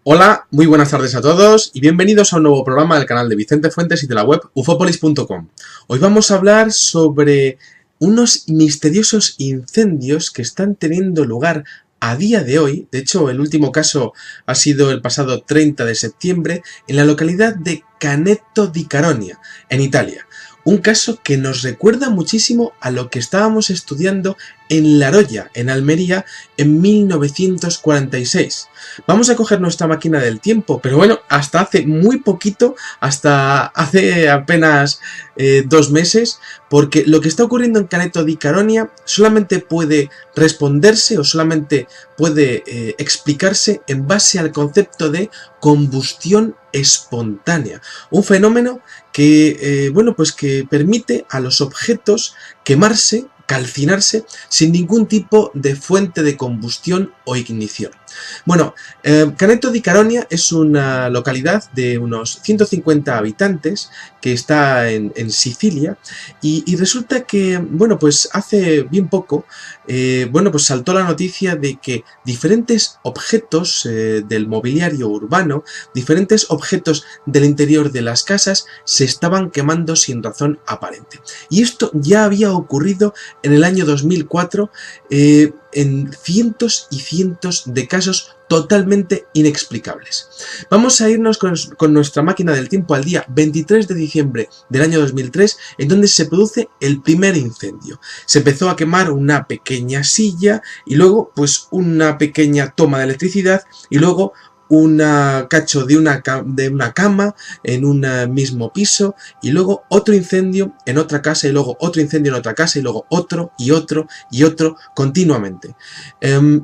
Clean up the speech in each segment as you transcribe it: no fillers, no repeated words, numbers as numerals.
Hola, muy buenas tardes a todos y bienvenidos a un nuevo programa del canal de Vicente Fuentes y de la web ufopolis.com. Hoy vamos a hablar sobre unos misteriosos incendios que están teniendo lugar a día de hoy. De hecho, el último caso ha sido el pasado 30 de septiembre en la localidad de Caneto di Caronia, en Italia. Un caso que nos recuerda muchísimo a lo que estábamos estudiando en La Roya, en Almería, en 1946. Vamos a coger nuestra máquina del tiempo, pero bueno, hasta hace muy poquito, hasta hace apenas 2 meses, porque lo que está ocurriendo en Caneto di Caronia solamente puede responderse o solamente puede explicarse en base al concepto de combustión espontánea, un fenómeno que, que permite a los objetos quemarse, calcinarse, sin ningún tipo de fuente de combustión o ignición. Bueno, Caneto di Caronia es una localidad de unos 150 habitantes que está en Sicilia y resulta que, bueno, pues hace bien poco, saltó la noticia de que diferentes objetos del mobiliario urbano, diferentes objetos del interior de las casas se estaban quemando sin razón aparente. Y esto ya había ocurrido en el año 2004 en cientos y cientos de casos totalmente inexplicables. Vamos a irnos con nuestra máquina del tiempo al día 23 de diciembre del año 2003, en donde se produce el primer incendio. Se empezó a quemar una pequeña silla y luego pues una pequeña toma de electricidad y luego un cacho de una cama en un mismo piso y luego otro incendio en otra casa y luego otro incendio en otra casa y luego otro y otro y otro continuamente.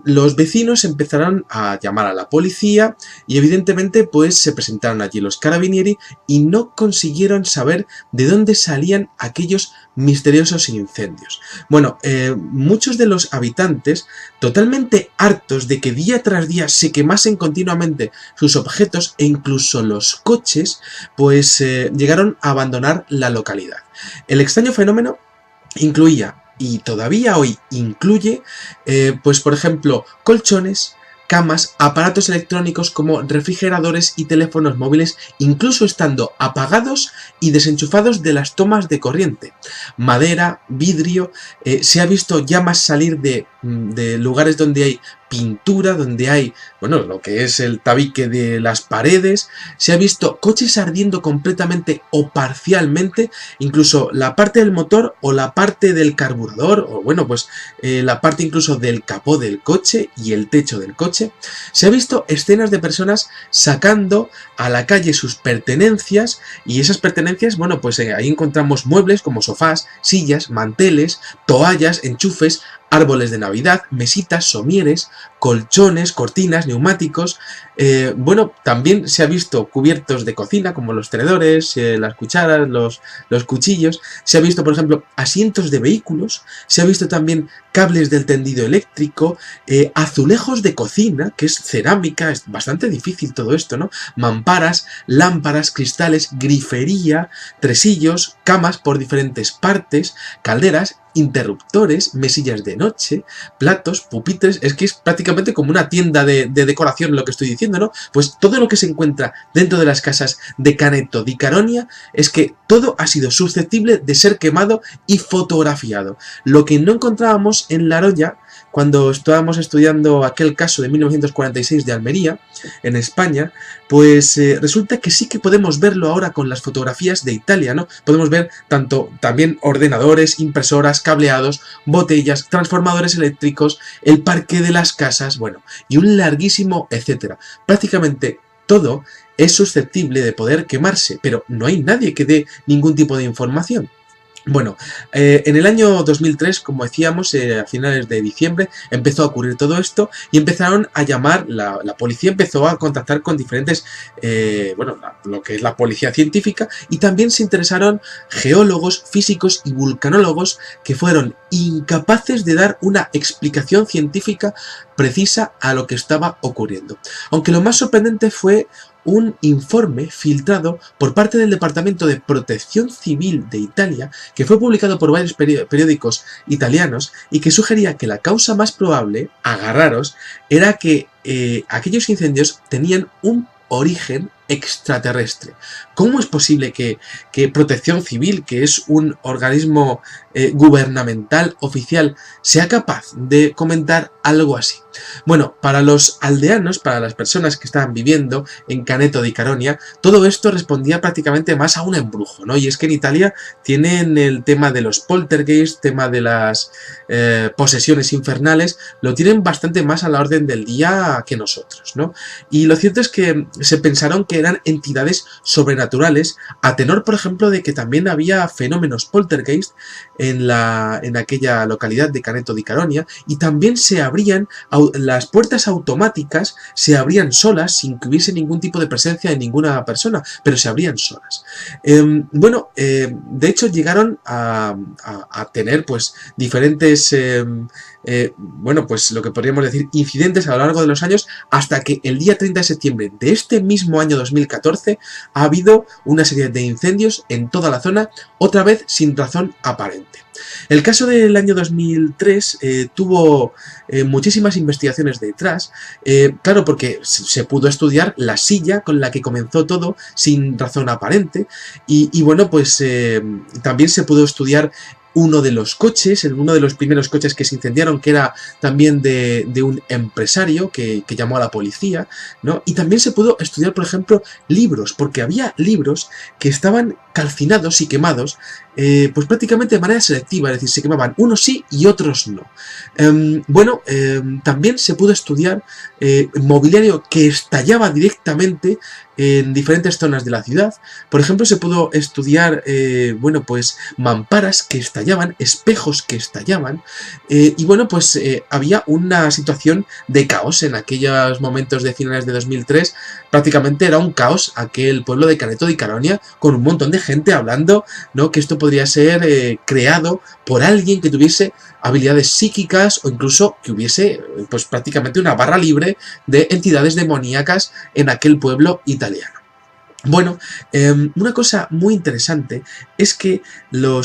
Los vecinos empezaron a llamar a la policía y evidentemente pues se presentaron allí los carabinieri y no consiguieron saber de dónde salían aquellos misteriosos incendios. Bueno, muchos de los habitantes, totalmente hartos de que día tras día se quemasen continuamente sus objetos e incluso los coches, pues llegaron a abandonar la localidad. El extraño fenómeno incluía, y todavía hoy incluye, pues por ejemplo, colchones, camas, aparatos electrónicos como refrigeradores y teléfonos móviles, incluso estando apagados y desenchufados de las tomas de corriente. Madera, vidrio, se ha visto llamas salir de lugares donde hay pintura, donde hay, bueno, lo que es el tabique de las paredes, se ha visto coches ardiendo completamente o parcialmente, incluso la parte del motor o la parte del carburador, o bueno, pues la parte incluso del capó del coche y el techo del coche. Se ha visto escenas de personas sacando a la calle sus pertenencias y esas pertenencias, bueno, pues ahí encontramos muebles como sofás, sillas, manteles, toallas, enchufes, árboles de Navidad, mesitas, somieres, colchones, cortinas, neumáticos. Bueno, también se ha visto cubiertos de cocina como los tenedores, las cucharas, los cuchillos. Se ha visto, por ejemplo, asientos de vehículos. Se ha visto también cables del tendido eléctrico, azulejos de cocina, que es cerámica, es bastante difícil todo esto, ¿no? Mamparas, lámparas, cristales, grifería, tresillos, camas por diferentes partes, calderas, interruptores, mesillas de noche, platos, pupitres. Es que es prácticamente como una tienda de decoración lo que estoy diciendo, ¿no? Pues todo lo que se encuentra dentro de las casas de Caneto di Caronia es que todo ha sido susceptible de ser quemado y fotografiado. Lo que no encontrábamos en La Roya cuando estábamos estudiando aquel caso de 1946 de Almería, en España, pues resulta que sí que podemos verlo ahora con las fotografías de Italia, ¿no? Podemos ver también ordenadores, impresoras, cableados, botellas, transformadores eléctricos, el parque de las casas, bueno, y un larguísimo etcétera. Prácticamente todo es susceptible de poder quemarse, pero no hay nadie que dé ningún tipo de información. Bueno, en el año 2003, como decíamos, a finales de diciembre, empezó a ocurrir todo esto y empezaron a llamar, la policía empezó a contactar con diferentes, lo que es la policía científica, y también se interesaron geólogos, físicos y vulcanólogos que fueron incapaces de dar una explicación científica precisa a lo que estaba ocurriendo. Aunque lo más sorprendente fue un informe filtrado por parte del Departamento de Protección Civil de Italia, que fue publicado por varios periódicos italianos y que sugería que la causa más probable, agarraros, era que aquellos incendios tenían un origen extraterrestre. ¿Cómo es posible que Protección Civil, que es un organismo gubernamental oficial, sea capaz de comentar algo así? Bueno, para los aldeanos, para las personas que estaban viviendo en Caneto di Caronia, todo esto respondía prácticamente más a un embrujo, ¿no? Y es que en Italia tienen el tema de los poltergeist, tema de las posesiones infernales, lo tienen bastante más a la orden del día que nosotros, ¿no? Y lo cierto es que se pensaron que eran entidades sobrenaturales, a tenor, por ejemplo, de que también había fenómenos poltergeist en aquella localidad de Caneto di Caronia, y también se abrían las puertas automáticas, se abrían solas sin que hubiese ningún tipo de presencia de ninguna persona, pero se abrían solas. De hecho llegaron a tener pues diferentes pues lo que podríamos decir incidentes a lo largo de los años, hasta que el día 30 de septiembre de este mismo año 2014 ha habido una serie de incendios en toda la zona, otra vez sin razón aparente. El caso del año 2003 tuvo muchísimas investigaciones detrás, claro, porque se pudo estudiar la silla con la que comenzó todo sin razón aparente, y bueno, pues también se pudo estudiar uno de los coches, uno de los primeros coches que se incendiaron, que era también de un empresario que llamó a la policía, ¿no? Y también se pudo estudiar, por ejemplo, libros, porque había libros que estaban calcinados y quemados, pues prácticamente de manera selectiva, es decir, se quemaban unos sí y otros no. También se pudo estudiar mobiliario que estallaba directamente en diferentes zonas de la ciudad. Por ejemplo, se pudo estudiar pues mamparas que estallaban, espejos que estallaban, había una situación de caos en aquellos momentos de finales de 2003. Prácticamente era un caos aquel pueblo de Caneto di Caronia, con un montón de gente hablando, ¿no?, que esto podría ser creado por alguien que tuviese habilidades psíquicas, o incluso que hubiese pues prácticamente una barra libre de entidades demoníacas en aquel pueblo italiano. Bueno, una cosa muy interesante es que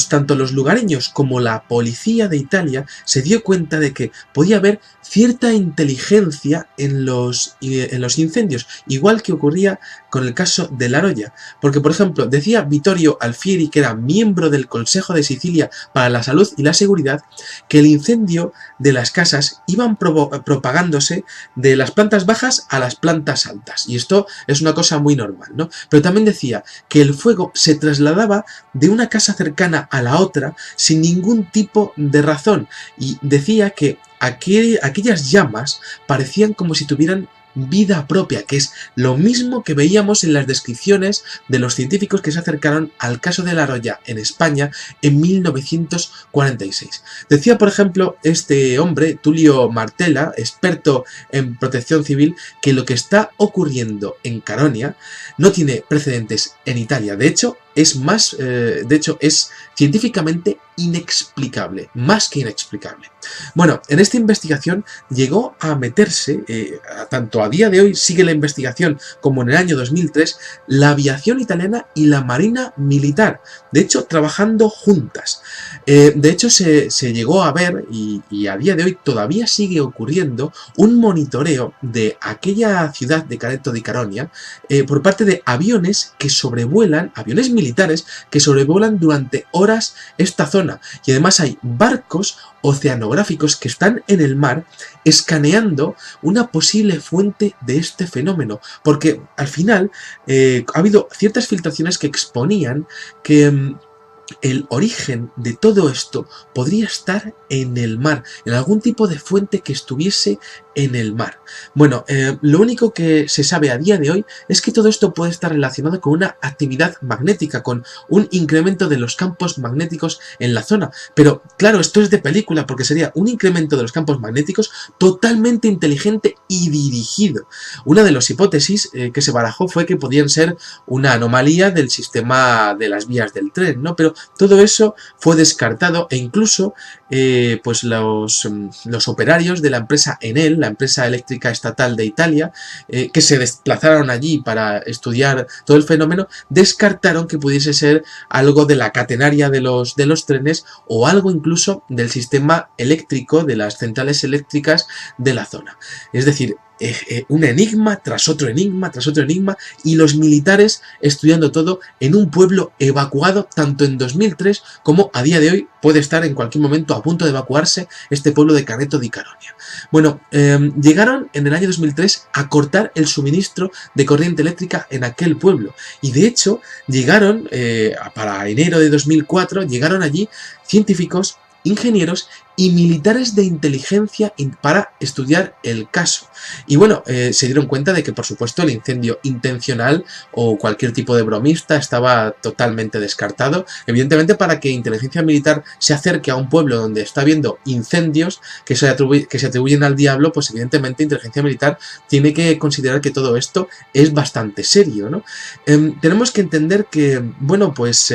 tanto los lugareños como la policía de Italia se dio cuenta de que podía haber cierta inteligencia en los incendios, igual que ocurría con el caso de La Roya, porque, por ejemplo, decía Vittorio Alfieri, que era miembro del Consejo de Sicilia para la Salud y la Seguridad, que el incendio de las casas iban propagándose de las plantas bajas a las plantas altas, y esto es una cosa muy normal, ¿no? Pero también decía que el fuego se trasladaba de una casa cercana a la otra sin ningún tipo de razón, y decía que aquellas llamas parecían como si tuvieran vida propia, que es lo mismo que veíamos en las descripciones de los científicos que se acercaron al caso de La Roya en España en 1946. Decía, por ejemplo, este hombre, Tullio Martella, experto en protección civil, que lo que está ocurriendo en Caronia no tiene precedentes en Italia. De hecho, es científicamente inexplicable, más que inexplicable. Bueno, en esta investigación llegó a meterse, tanto a día de hoy sigue la investigación como en el año 2003, la aviación italiana y la marina militar, de hecho trabajando juntas. De hecho se llegó a ver, y a día de hoy todavía sigue ocurriendo, un monitoreo de aquella ciudad de Caneto di Caronia por parte de aviones que sobrevuelan, aviones militares que sobrevuelan durante horas esta zona, y además hay barcos oceanográficos que están en el mar escaneando una posible fuente de este fenómeno, porque al final ha habido ciertas filtraciones que exponían que el origen de todo esto podría estar en el mar, en algún tipo de fuente que estuviese en el mar. Bueno, lo único que se sabe a día de hoy es que todo esto puede estar relacionado con una actividad magnética, con un incremento de los campos magnéticos en la zona. Pero claro, esto es de película, porque sería un incremento de los campos magnéticos totalmente inteligente y dirigido. Una de las hipótesis que se barajó fue que podían ser una anomalía del sistema de las vías del tren, ¿no? Pero todo eso fue descartado, e incluso pues los operarios de la empresa Enel, la empresa eléctrica estatal de Italia, que se desplazaron allí para estudiar todo el fenómeno, descartaron que pudiese ser algo de la catenaria de los trenes o algo incluso del sistema eléctrico de las centrales eléctricas de la zona. Es decir, un enigma tras otro enigma tras otro enigma, y los militares estudiando todo en un pueblo evacuado tanto en 2003 como a día de hoy puede estar en cualquier momento a punto de evacuarse este pueblo de Caneto di Caronia. Bueno, llegaron en el año 2003 a cortar el suministro de corriente eléctrica en aquel pueblo, y de hecho llegaron, para enero de 2004, llegaron allí científicos, ingenieros y militares de inteligencia para estudiar el caso. Y bueno, se dieron cuenta de que, por supuesto, el incendio intencional o cualquier tipo de bromista estaba totalmente descartado. Evidentemente, para que inteligencia militar se acerque a un pueblo donde está habiendo incendios que se atribuyen al diablo, pues evidentemente inteligencia militar tiene que considerar que todo esto es bastante serio, ¿no? Tenemos que entender que, bueno, pues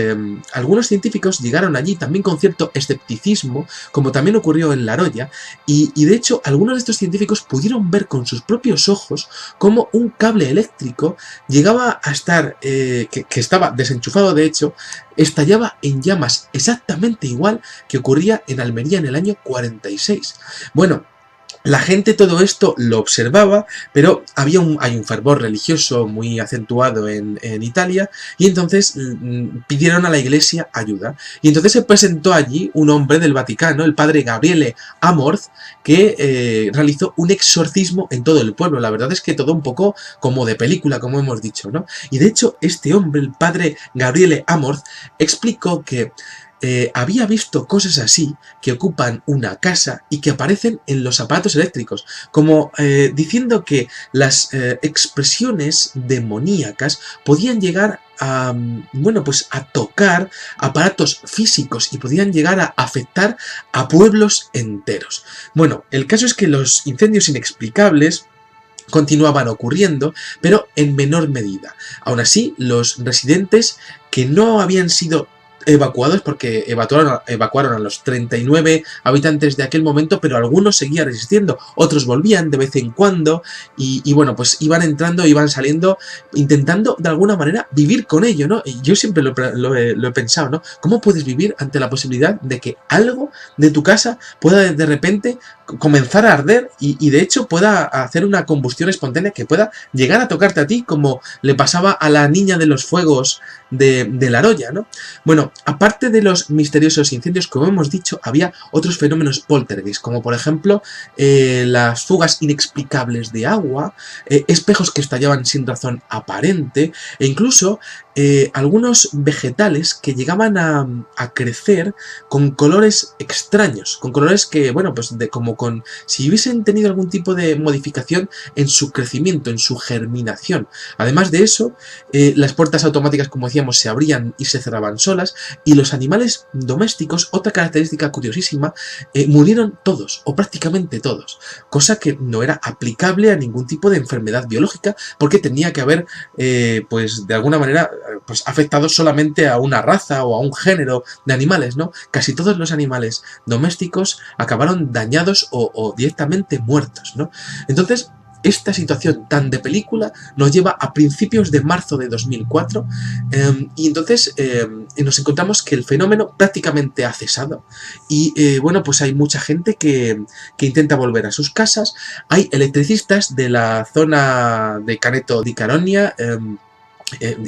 algunos científicos llegaron allí también con cierto escepticismo, como también ocurrió en La Roya, y de hecho algunos de estos científicos pudieron ver con sus propios ojos cómo un cable eléctrico llegaba a estar, que estaba desenchufado de hecho, estallaba en llamas exactamente igual que ocurría en Almería en el año 46. Bueno, la gente todo esto lo observaba, pero hay un fervor religioso muy acentuado en Italia, y entonces pidieron a la iglesia ayuda. Y entonces se presentó allí un hombre del Vaticano, el padre Gabriele Amorth, que realizó un exorcismo en todo el pueblo. La verdad es que todo un poco como de película, como hemos dicho, ¿no? Y de hecho este hombre, el padre Gabriele Amorth, explicó que había visto cosas así que ocupan una casa y que aparecen en los aparatos eléctricos, como diciendo que las expresiones demoníacas podían llegar a, bueno, pues a tocar aparatos físicos y podían llegar a afectar a pueblos enteros. Bueno, el caso es que los incendios inexplicables continuaban ocurriendo, pero en menor medida. Aún así, los residentes que no habían sido evacuados, porque evacuaron a los 39 habitantes de aquel momento, pero algunos seguían resistiendo, otros volvían de vez en cuando, y bueno, pues iban entrando, iban saliendo, intentando de alguna manera vivir con ello, ¿no? Y yo siempre lo he pensado, ¿no? ¿Cómo puedes vivir ante la posibilidad de que algo de tu casa pueda de repente comenzar a arder y de hecho pueda hacer una combustión espontánea que pueda llegar a tocarte a ti, como le pasaba a la niña de los fuegos de La Roya, ¿no? Bueno, aparte de los misteriosos incendios, como hemos dicho, había otros fenómenos poltergeist, como por ejemplo las fugas inexplicables de agua, espejos que estallaban sin razón aparente, e incluso algunos vegetales que llegaban a crecer con colores extraños, con colores que, bueno, pues como si hubiesen tenido algún tipo de modificación en su crecimiento, en su germinación. Además de eso, las puertas automáticas, como decíamos, se abrían y se cerraban solas, y los animales domésticos, otra característica curiosísima, murieron todos, o prácticamente todos, cosa que no era aplicable a ningún tipo de enfermedad biológica, porque tenía que haber, pues de alguna manera, pues afectado solamente a una raza o a un género de animales, ¿no? Casi todos los animales domésticos acabaron dañados o directamente muertos, ¿no? Entonces, esta situación tan de película nos lleva a principios de marzo de 2004, y entonces nos encontramos que el fenómeno prácticamente ha cesado, y bueno, pues hay mucha gente que intenta volver a sus casas. Hay electricistas de la zona de Caneto di Caronia,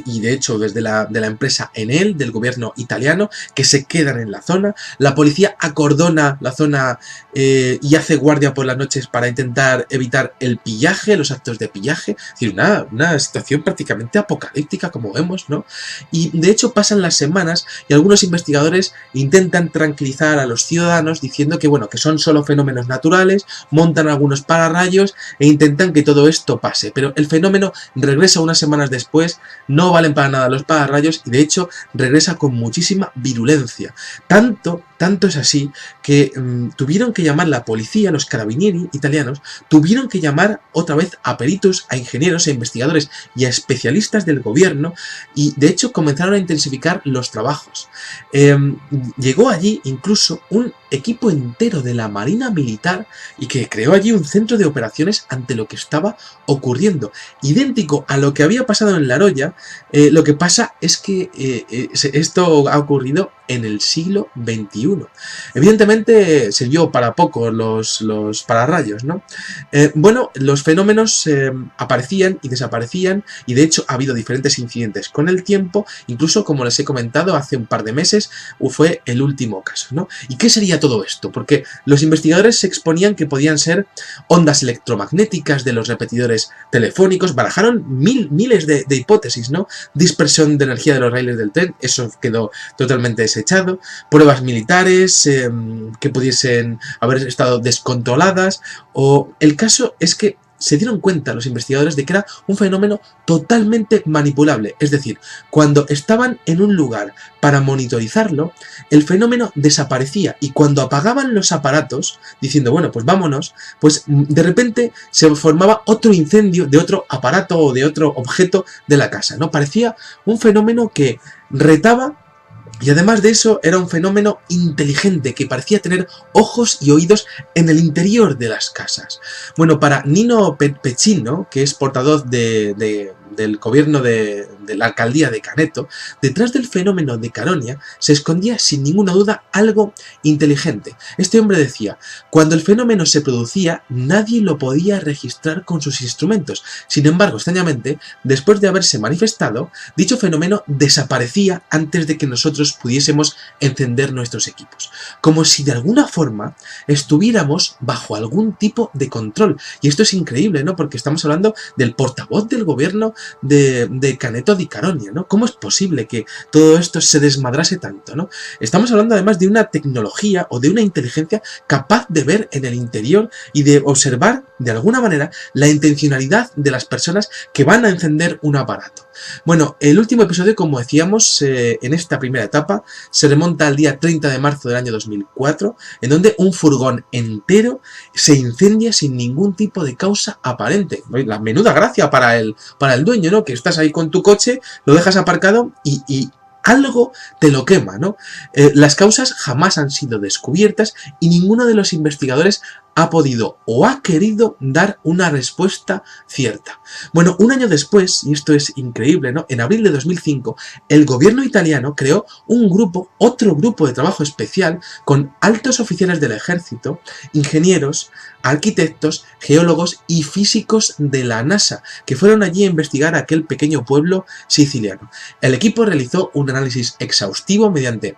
y de hecho desde de la empresa Enel, del gobierno italiano, que se quedan en la zona. La policía acordona la zona y hace guardia por las noches para intentar evitar el pillaje, los actos de pillaje. Es decir, una situación prácticamente apocalíptica, como vemos, ¿no? Y de hecho pasan las semanas y algunos investigadores intentan tranquilizar a los ciudadanos diciendo que, bueno, que son solo fenómenos naturales, montan algunos pararrayos e intentan que todo esto pase, pero el fenómeno regresa unas semanas después. No valen para nada los pararrayos y de hecho regresa con muchísima virulencia. Tanto Tanto es así que tuvieron que llamar la policía, los carabinieri italianos, tuvieron que llamar otra vez a peritos, a ingenieros, a investigadores y a especialistas del gobierno, y de hecho comenzaron a intensificar los trabajos. Llegó allí incluso un equipo entero de la Marina Militar y que creó allí un centro de operaciones ante lo que estaba ocurriendo. Idéntico a lo que había pasado en La Roya, lo que pasa es que esto ha ocurrido en el siglo XXI. Evidentemente sirvió para poco los pararrayos, ¿no? Bueno, los fenómenos aparecían y desaparecían, y de hecho ha habido diferentes incidentes con el tiempo, incluso como les he comentado hace un par de meses fue el último caso, ¿no? ¿Y qué sería todo esto? Porque los investigadores se exponían que podían ser ondas electromagnéticas de los repetidores telefónicos, barajaron miles de hipótesis, ¿no? Dispersión de energía de los raíles del tren, eso quedó totalmente desechado, pruebas militares que pudiesen haber estado descontroladas, o el caso es que se dieron cuenta los investigadores de que era un fenómeno totalmente manipulable, es decir, cuando estaban en un lugar para monitorizarlo, el fenómeno desaparecía, y cuando apagaban los aparatos, diciendo, bueno, pues vámonos, pues de repente se formaba otro incendio de otro aparato o de otro objeto de la casa, ¿no? Parecía un fenómeno que retaba. Y además de eso, era un fenómeno inteligente que parecía tener ojos y oídos en el interior de las casas. Bueno, para Nino Pecino, que es portavoz del gobierno de la alcaldía de Caneto, detrás del fenómeno de Caronia se escondía sin ninguna duda algo inteligente. Este hombre decía, cuando el fenómeno se producía, nadie lo podía registrar con sus instrumentos. Sin embargo, extrañamente, después de haberse manifestado, dicho fenómeno desaparecía antes de que nosotros pudiésemos encender nuestros equipos. Como si de alguna forma estuviéramos bajo algún tipo de control. Y esto es increíble, ¿no? Porque estamos hablando del portavoz del gobierno de Caneto di Caronia, ¿no? ¿Cómo es posible que todo esto se desmadrase tanto, ¿no? Estamos hablando además de una tecnología o de una inteligencia capaz de ver en el interior y de observar de alguna manera la intencionalidad de las personas que van a encender un aparato. Bueno, el último episodio, como decíamos, en esta primera etapa, se remonta al día 30 de marzo del año 2004, en donde un furgón entero se incendia sin ningún tipo de causa aparente. La menuda gracia para el dueño, ¿no? Que estás ahí con tu coche, lo dejas aparcado y algo te lo quema, ¿no? Las causas jamás han sido descubiertas y ninguno de los investigadores ha podido o ha querido dar una respuesta cierta. Bueno, un año después, y esto es increíble, ¿no? En abril de 2005, el gobierno italiano creó otro grupo de trabajo especial con altos oficiales del ejército, ingenieros, arquitectos, geólogos y físicos de la NASA, que fueron allí a investigar aquel pequeño pueblo siciliano. El equipo realizó un análisis exhaustivo mediante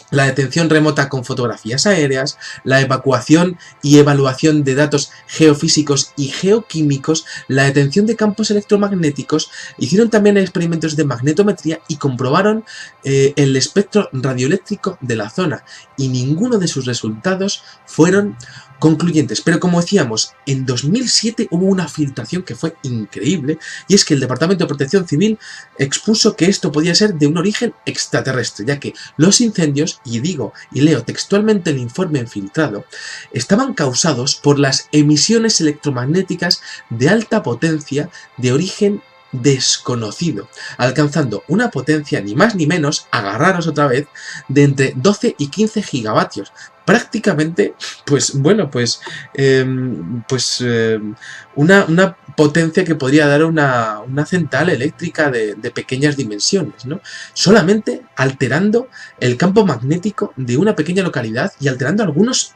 la detención remota con fotografías aéreas, la evacuación y evaluación de datos geofísicos y geoquímicos, la detención de campos electromagnéticos, hicieron también experimentos de magnetometría y comprobaron el espectro radioeléctrico de la zona, y ninguno de sus resultados fueron concluyentes. Pero como decíamos, en 2007 hubo una filtración que fue increíble, y es que el Departamento de Protección Civil expuso que esto podía ser de un origen extraterrestre, ya que los incendios, y leo textualmente el informe filtrado, estaban causados por las emisiones electromagnéticas de alta potencia de origen desconocido, alcanzando una potencia ni más ni menos, agarraros otra vez, de entre 12 y 15 gigavatios. Prácticamente, una potencia que podría dar una central eléctrica de pequeñas dimensiones, ¿no? Solamente alterando el campo magnético de una pequeña localidad y alterando algunos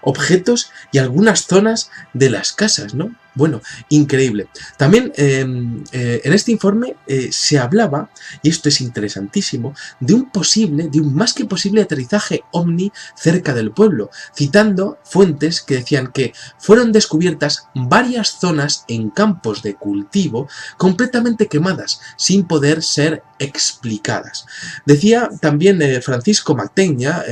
objetos y algunas zonas de las casas, ¿no? Bueno, increíble. También en este informe se hablaba, y esto es interesantísimo, de un más que posible aterrizaje ovni cerca del pueblo, citando fuentes que decían que fueron descubiertas varias zonas en campos de cultivo completamente quemadas, sin poder ser explicadas. Decía también Francisco Mantegna,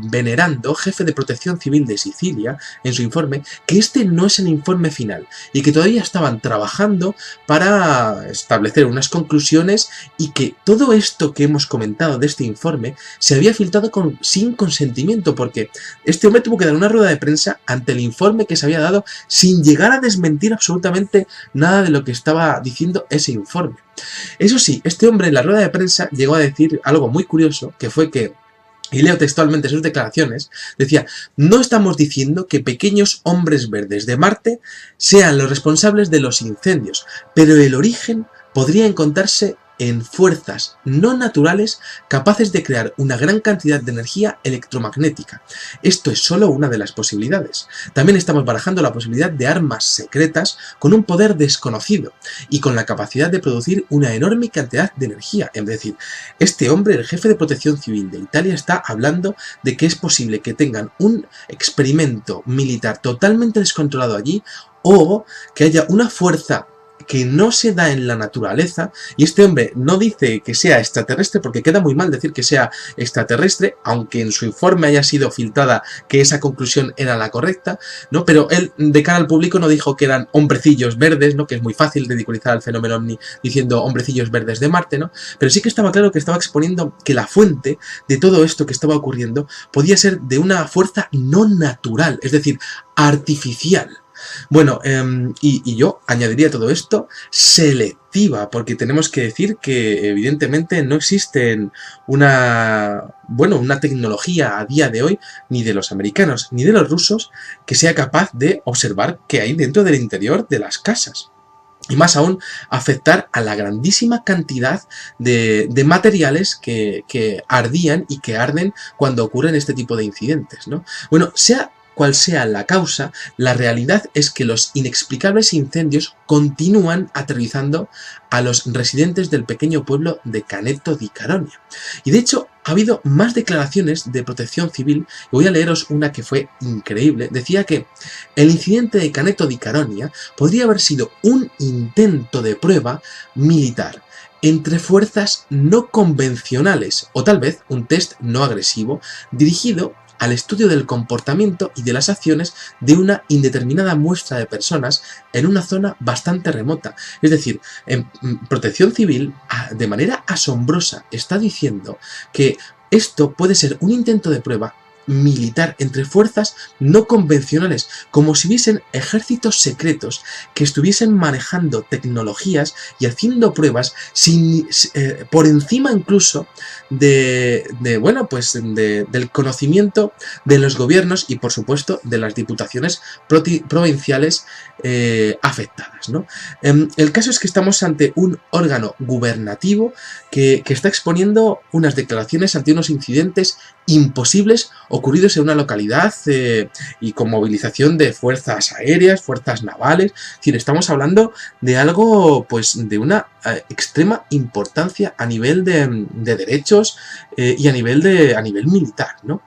venerando, jefe de Protección Civil de Sicilia, en su informe, que este no es el informe final, y que todavía estaban trabajando para establecer unas conclusiones y que todo esto que hemos comentado de este informe se había filtrado sin consentimiento, porque este hombre tuvo que dar una rueda de prensa ante el informe que se había dado sin llegar a desmentir absolutamente nada de lo que estaba diciendo ese informe. Eso sí, este hombre en la rueda de prensa llegó a decir algo muy curioso, que fue que, y leo textualmente sus declaraciones, decía: no estamos diciendo que pequeños hombres verdes de Marte sean los responsables de los incendios, pero el origen podría encontrarse en fuerzas no naturales capaces de crear una gran cantidad de energía electromagnética. Esto es solo una de las posibilidades. También estamos barajando la posibilidad de armas secretas con un poder desconocido y con la capacidad de producir una enorme cantidad de energía. Es decir, este hombre, el jefe de Protección Civil de Italia, está hablando de que es posible que tengan un experimento militar totalmente descontrolado allí, o que haya una fuerza que no se da en la naturaleza, y este hombre no dice que sea extraterrestre, porque queda muy mal decir que sea extraterrestre, aunque en su informe haya sido filtrada que esa conclusión era la correcta, ¿no? Pero él, de cara al público, no dijo que eran hombrecillos verdes, ¿no? Que es muy fácil ridiculizar al fenómeno ovni diciendo hombrecillos verdes de Marte, ¿no? Pero sí que estaba claro que estaba exponiendo que la fuente de todo esto que estaba ocurriendo podía ser de una fuerza no natural, es decir, artificial. Bueno, y yo añadiría a todo esto selectiva, porque tenemos que decir que evidentemente no existe una tecnología a día de hoy, ni de los americanos ni de los rusos, que sea capaz de observar qué hay dentro del interior de las casas. Y más aún, afectar a la grandísima cantidad de materiales que ardían y que arden cuando ocurren este tipo de incidentes, ¿no? Bueno, sea cual sea la causa, la realidad es que los inexplicables incendios continúan aterrorizando a los residentes del pequeño pueblo de Caneto di Caronia. Y de hecho, ha habido más declaraciones de Protección Civil, y voy a leeros una que fue increíble. Decía que el incidente de Caneto di Caronia podría haber sido un intento de prueba militar entre fuerzas no convencionales, o tal vez un test no agresivo dirigido al estudio del comportamiento y de las acciones de una indeterminada muestra de personas en una zona bastante remota. Es decir, en Protección Civil, de manera asombrosa, está diciendo que esto puede ser un intento de prueba militar entre fuerzas no convencionales, como si hubiesen ejércitos secretos que estuviesen manejando tecnologías y haciendo pruebas por encima incluso del conocimiento de los gobiernos y, por supuesto, de las diputaciones provinciales afectadas, ¿no? El caso es que estamos ante un órgano gubernativo que está exponiendo unas declaraciones ante unos incidentes imposibles ocurridos en una localidad y con movilización de fuerzas aéreas, fuerzas navales. Es decir, estamos hablando de algo pues de una extrema importancia a nivel de derechos y a nivel militar, ¿no?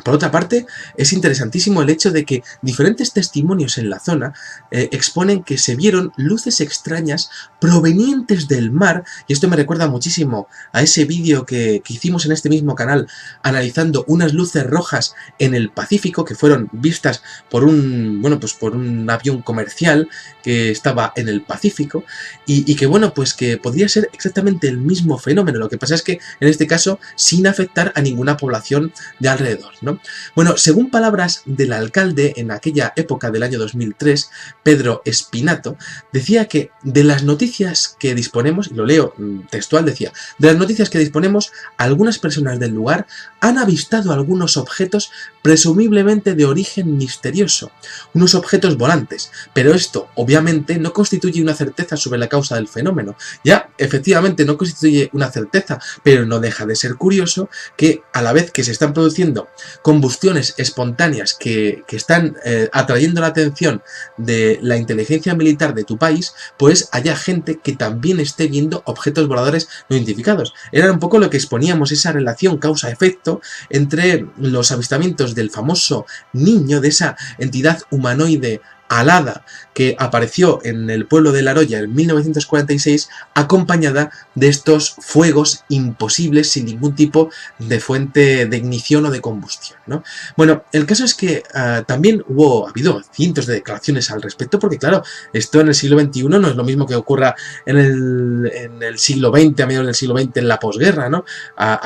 Por otra parte, es interesantísimo el hecho de que diferentes testimonios en la zona exponen que se vieron luces extrañas provenientes del mar, y esto me recuerda muchísimo a ese vídeo que hicimos en este mismo canal analizando unas luces rojas en el Pacífico que fueron vistas por un avión comercial que estaba en el Pacífico y que podría ser exactamente el mismo fenómeno. Lo que pasa es que en este caso sin afectar a ninguna población de alrededor, ¿no? Bueno, según palabras del alcalde en aquella época del año 2003, Pedro Spinato, decía que de las noticias que disponemos, y lo leo textual, decía: de las noticias que disponemos, algunas personas del lugar han avistado algunos objetos presumiblemente de origen misterioso, unos objetos volantes, pero esto obviamente no constituye una certeza sobre la causa del fenómeno. Ya, efectivamente no constituye una certeza, pero no deja de ser curioso que a la vez que se están produciendo combustiones espontáneas que están atrayendo la atención de la inteligencia militar de tu país, pues haya gente que también esté viendo objetos voladores no identificados. Era un poco lo que exponíamos, esa relación causa-efecto entre los avistamientos del famoso niño, de esa entidad humanoide alada que apareció en el pueblo de La Roya en 1946, acompañada de estos fuegos imposibles sin ningún tipo de fuente de ignición o de combustión, ¿no? Bueno, el caso es que también ha habido cientos de declaraciones al respecto, porque claro, esto en el siglo XXI no es lo mismo que ocurra en el siglo XX, a mediados del siglo XX, en la posguerra, ¿no? Ha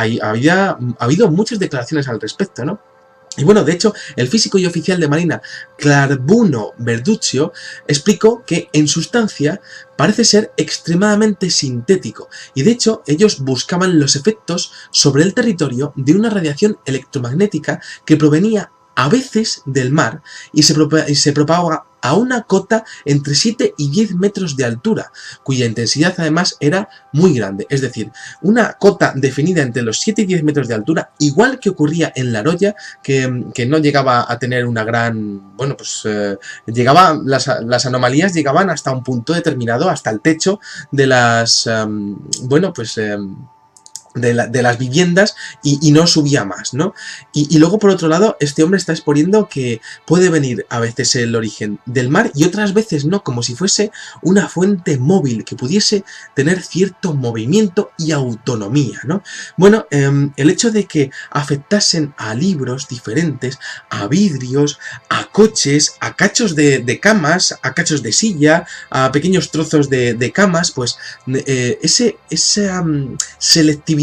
habido muchas declaraciones al respecto, ¿no? Y bueno, de hecho, el físico y oficial de Marina, Clarbuno Verduccio, explicó que en sustancia parece ser extremadamente sintético, y de hecho ellos buscaban los efectos sobre el territorio de una radiación electromagnética que provenía a veces del mar y se propaga a una cota entre 7 y 10 metros de altura, cuya intensidad además era muy grande, es decir, una cota definida entre los 7 y 10 metros de altura, igual que ocurría en La Roya, que no llegaba a tener una gran... bueno, pues las anomalías llegaban hasta un punto determinado, hasta el techo de las... de las viviendas y no subía más, ¿no? Y luego, por otro lado, este hombre está exponiendo que puede venir a veces el origen del mar y otras veces no, como si fuese una fuente móvil que pudiese tener cierto movimiento y autonomía, ¿no? Bueno, el hecho de que afectasen a libros diferentes, a vidrios, a coches, a cachos de camas, a cachos de silla, a pequeños trozos de camas, pues esa selectividad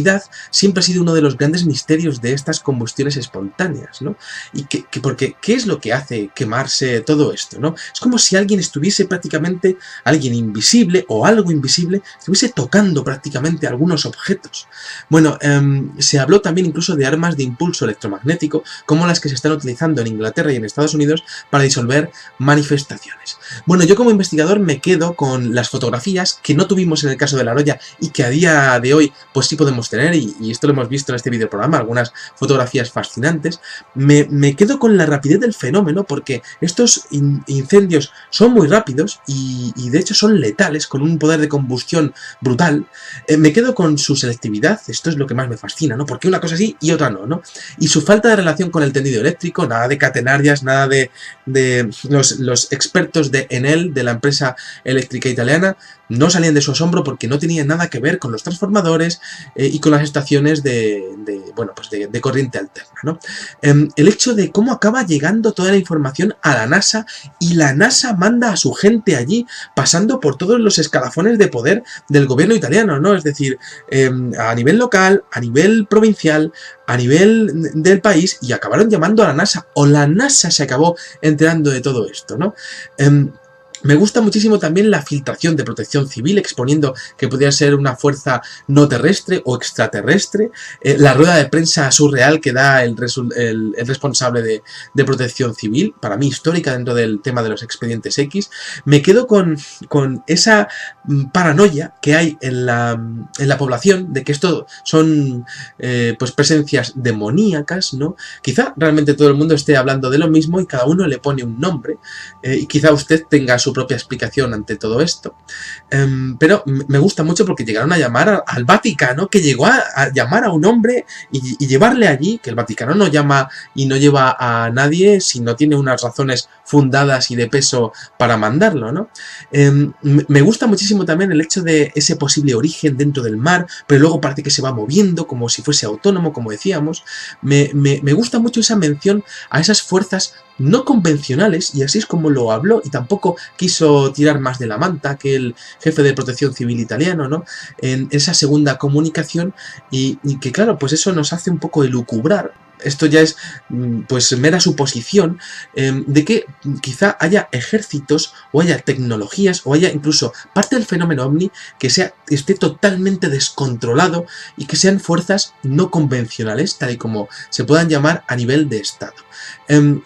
siempre ha sido uno de los grandes misterios de estas combustiones espontáneas, ¿no? Y porque, ¿qué es lo que hace quemarse todo esto, ¿no? Es como si alguien estuviese prácticamente, alguien invisible o algo invisible, estuviese tocando prácticamente algunos objetos. Bueno, se habló también incluso de armas de impulso electromagnético, como las que se están utilizando en Inglaterra y en Estados Unidos para disolver manifestaciones. Bueno, yo como investigador me quedo con las fotografías que no tuvimos en el caso de La Roya y que a día de hoy pues sí podemos tener, y esto lo hemos visto en este videoprograma, algunas fotografías fascinantes. Me quedo con la rapidez del fenómeno, porque estos incendios son muy rápidos y de hecho son letales, con un poder de combustión brutal. Me quedo con su selectividad, esto es lo que más me fascina, ¿no? Porque una cosa sí y otra no, ¿no? Y su falta de relación con el tendido eléctrico, nada de catenarias, nada de los expertos de Enel, de la empresa eléctrica italiana, no salían de su asombro porque no tenían nada que ver con los transformadores y con las estaciones de corriente alterna, ¿no? El hecho de cómo acaba llegando toda la información a la NASA y la NASA manda a su gente allí pasando por todos los escalafones de poder del gobierno italiano, ¿no? Es decir, a nivel local, a nivel provincial, a nivel del país, y acabaron llamando a la NASA, o la NASA se acabó enterando de todo esto, ¿no? Me gusta muchísimo también la filtración de Protección Civil, exponiendo que podría ser una fuerza no terrestre o extraterrestre, la rueda de prensa surreal que da el responsable de Protección Civil, para mí histórica dentro del tema de los expedientes X. Me quedo con esa paranoia que hay en la población de que esto son pues presencias demoníacas, ¿no? Quizá realmente todo el mundo esté hablando de lo mismo y cada uno le pone un nombre, y quizá usted tenga su propia explicación ante todo esto, pero me gusta mucho porque llegaron a llamar al Vaticano, que llegó a llamar a un hombre y llevarle allí, que el Vaticano no llama y no lleva a nadie si no tiene unas razones fundadas y de peso para mandarlo, ¿no? Me gusta muchísimo también el hecho de ese posible origen dentro del mar, pero luego parece que se va moviendo como si fuese autónomo, como decíamos. Me gusta mucho esa mención a esas fuerzas no convencionales, y así es como lo habló, y tampoco quiso tirar más de la manta que el jefe de Protección Civil italiano, ¿no? En esa segunda comunicación, y que claro, pues eso nos hace un poco elucubrar. Esto ya es pues mera suposición de que quizá haya ejércitos o haya tecnologías o haya incluso parte del fenómeno ovni que esté totalmente descontrolado y que sean fuerzas no convencionales, tal y como se puedan llamar a nivel de Estado.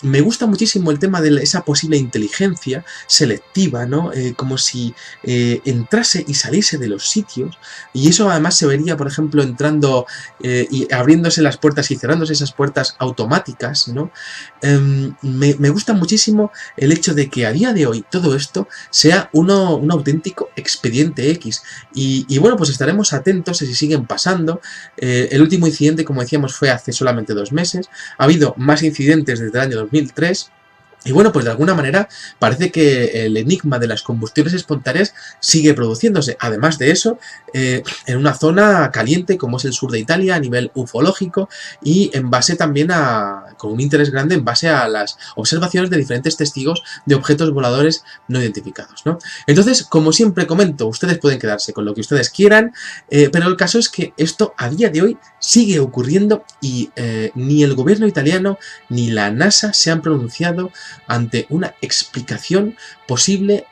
Me gusta muchísimo el tema de esa posible inteligencia selectiva, ¿no? Como si entrase y saliese de los sitios, y eso además se vería, por ejemplo, entrando y abriéndose las puertas y cerrándose esas puertas automáticas, ¿no? Me gusta muchísimo el hecho de que a día de hoy todo esto sea un auténtico expediente X, y bueno, pues estaremos atentos a si siguen pasando. El último incidente, como decíamos, fue hace solamente 2 meses. Ha habido más incidentes desde el año 2003, Y bueno, pues de alguna manera parece que el enigma de las combustiones espontáneas sigue produciéndose. Además de eso, en una zona caliente como es el sur de Italia a nivel ufológico y en base también con un interés grande en base a las observaciones de diferentes testigos de objetos voladores no identificados, ¿no? Entonces, como siempre comento, ustedes pueden quedarse con lo que ustedes quieran, pero el caso es que esto a día de hoy sigue ocurriendo y ni el gobierno italiano ni la NASA se han pronunciado ante una explicación posible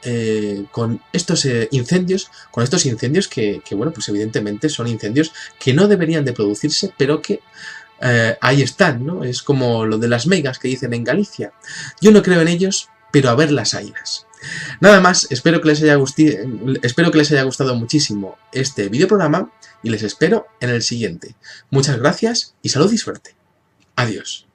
con estos incendios, que, bueno, pues evidentemente son incendios que no deberían de producirse, pero que ahí están, ¿no? Es como lo de las megas que dicen en Galicia. Yo no creo en ellos, pero a ver las airas. Nada más, espero que les haya gustado muchísimo este videoprograma y les espero en el siguiente. Muchas gracias y salud y suerte. Adiós.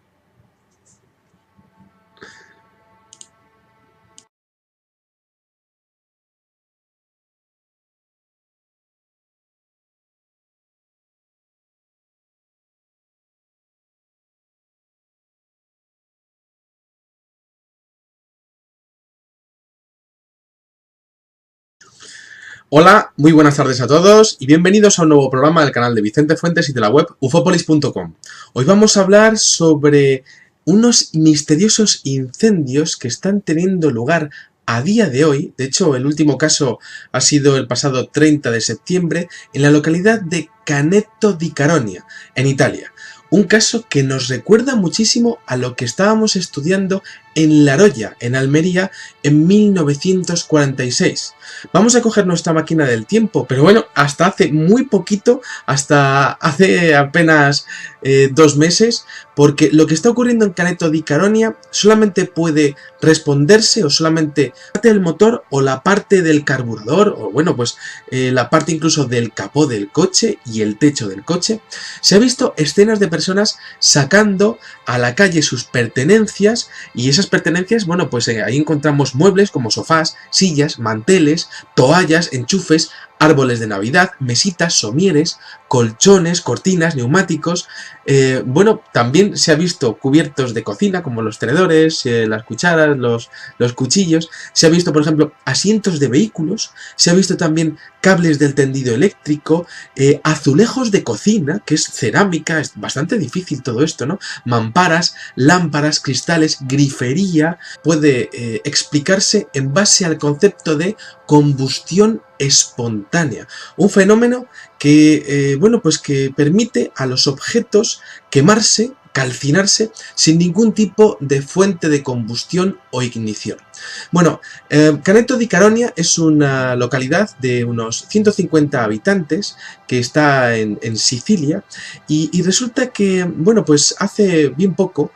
Hola, muy buenas tardes a todos y bienvenidos a un nuevo programa del canal de Vicente Fuentes y de la web ufopolis.com. Hoy vamos a hablar sobre unos misteriosos incendios que están teniendo lugar a día de hoy. De hecho, el último caso ha sido el pasado 30 de septiembre en la localidad de Caneto di Caronia, en Italia. Un caso que nos recuerda muchísimo a lo que estábamos estudiando en La Roya, en Almería, en 1946. Vamos a coger nuestra máquina del tiempo, pero bueno, hasta hace muy poquito, hasta hace apenas 2 meses, porque lo que está ocurriendo en Caneto di Caronia solamente puede responderse o solamente parte del motor o la parte del carburador, o bueno, pues la parte incluso del capó del coche y el techo del coche. Se ha visto escenas de personas sacando a la calle sus pertenencias y esas pertenencias, bueno, pues ahí encontramos muebles como sofás, sillas, manteles, toallas, enchufes, árboles de Navidad, mesitas, somieres, colchones, cortinas, neumáticos. Bueno, también se ha visto cubiertos de cocina como los tenedores, las cucharas, los cuchillos. Se ha visto, por ejemplo, asientos de vehículos. Se ha visto también cables del tendido eléctrico, azulejos de cocina, que es cerámica, es bastante difícil todo esto, ¿no? Mamparas, lámparas, cristales, grifería. Puede explicarse en base al concepto de combustión espontánea, un fenómeno que, bueno, pues que permite a los objetos quemarse, calcinarse, sin ningún tipo de fuente de combustión o ignición. Bueno, Caneto di Caronia es una localidad de unos 150 habitantes que está en Sicilia y resulta que, bueno, pues hace bien poco,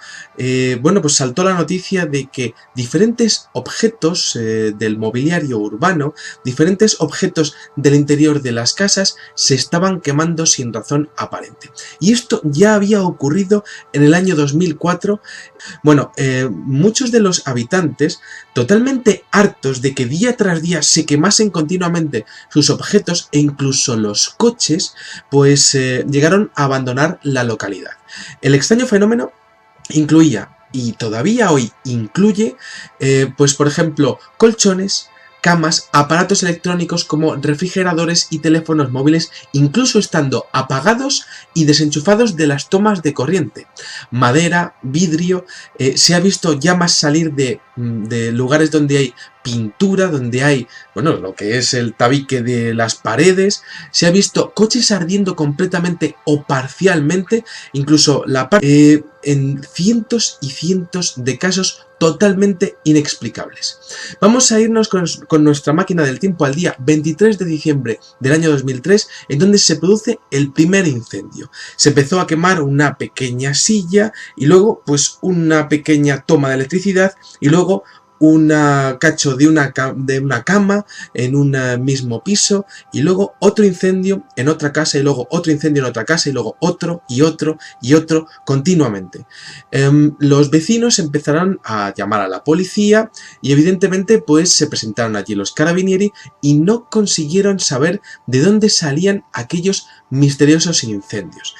bueno, pues saltó la noticia de que diferentes objetos del mobiliario urbano, diferentes objetos del interior de las casas se estaban quemando sin razón aparente. Y esto ya había ocurrido en el año 2004. Bueno, muchos de los habitantes, totalmente hartos de que día tras día se quemasen continuamente sus objetos e incluso los coches, pues llegaron a abandonar la localidad. El extraño fenómeno incluía, y todavía hoy incluye, pues por ejemplo, colchones, camas, aparatos electrónicos como refrigeradores y teléfonos móviles, incluso estando apagados y desenchufados de las tomas de corriente. Madera, vidrio, se ha visto llamas salir de lugares donde hay pintura, donde hay, bueno, lo que es el tabique de las paredes. Se ha visto coches ardiendo completamente o parcialmente, incluso la parte, en cientos y cientos de casos totalmente inexplicables. Vamos a irnos con nuestra máquina del tiempo al día 23 de diciembre del año 2003, en donde se produce el primer incendio. Se empezó a quemar una pequeña silla y luego pues una pequeña toma de electricidad y luego un cacho de una cama en un mismo piso y luego otro incendio en otra casa y luego otro incendio en otra casa y luego otro y otro y otro continuamente. Los vecinos empezaron a llamar a la policía y evidentemente pues se presentaron allí los carabinieri y no consiguieron saber de dónde salían aquellos misteriosos incendios.